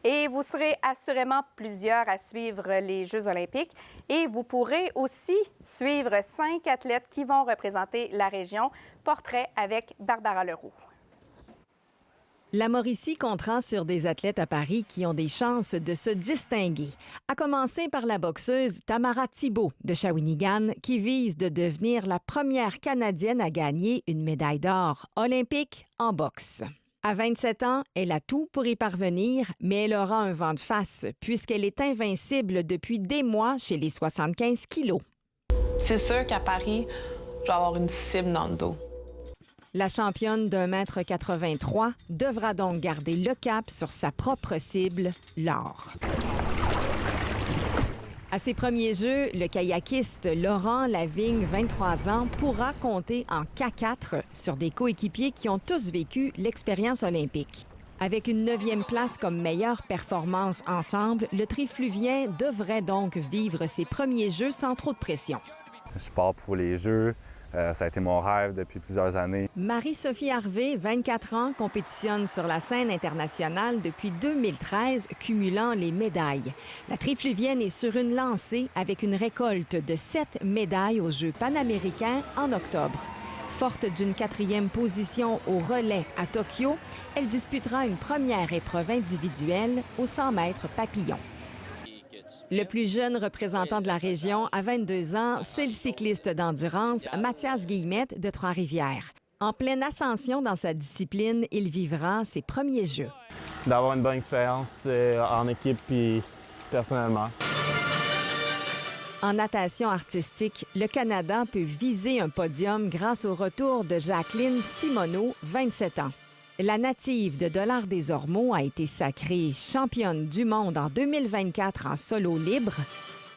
Et vous serez assurément plusieurs à suivre les Jeux olympiques. Et vous pourrez aussi suivre 5 athlètes qui vont représenter la région. Portrait avec Barbara Leroux. La Mauricie comptera sur des athlètes à Paris qui ont des chances de se distinguer. À commencer par la boxeuse Tamara Thibault de Shawinigan, qui vise de devenir la première Canadienne à gagner une médaille d'or olympique en boxe. À 27 ans, elle a tout pour y parvenir, mais elle aura un vent de face puisqu'elle est invincible depuis des mois chez les 75 kilos. C'est sûr qu'à Paris, je vais avoir une cible dans le dos. La championne d'1,83 m devra donc garder le cap sur sa propre cible, l'or. À ses premiers Jeux, le kayakiste Laurent Lavigne, 23 ans, pourra compter en K4 sur des coéquipiers qui ont tous vécu l'expérience olympique. Avec une 9e place comme meilleure performance ensemble, le trifluvien devrait donc vivre ses premiers Jeux sans trop de pression. Je pars pour les Jeux. Ça a été mon rêve depuis plusieurs années. Marie-Sophie Harvey, 24 ans, compétitionne sur la scène internationale depuis 2013, cumulant les médailles. La trifluvienne est sur une lancée avec une récolte de 7 médailles aux Jeux panaméricains en octobre. Forte d'une 4e position au relais à Tokyo, elle disputera une première épreuve individuelle au 100 mètres papillon. Le plus jeune représentant de la région, à 22 ans, c'est le cycliste d'endurance Mathias Guillemette de Trois-Rivières. En pleine ascension dans sa discipline, il vivra ses premiers Jeux. D'avoir une bonne expérience en équipe et personnellement. En natation artistique, le Canada peut viser un podium grâce au retour de Jacqueline Simoneau, 27 ans. La native de Dollard-des-Ormeaux a été sacrée championne du monde en 2024 en solo libre.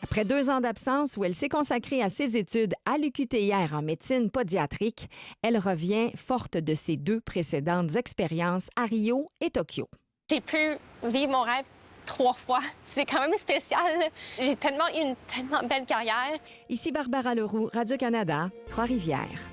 Après 2 ans d'absence où elle s'est consacrée à ses études à l'UQTR en médecine pédiatrique, elle revient forte de ses 2 précédentes expériences à Rio et Tokyo. J'ai pu vivre mon rêve 3 fois. C'est quand même spécial. J'ai tellement eu une tellement belle carrière. Ici Barbara Leroux, Radio-Canada, Trois-Rivières.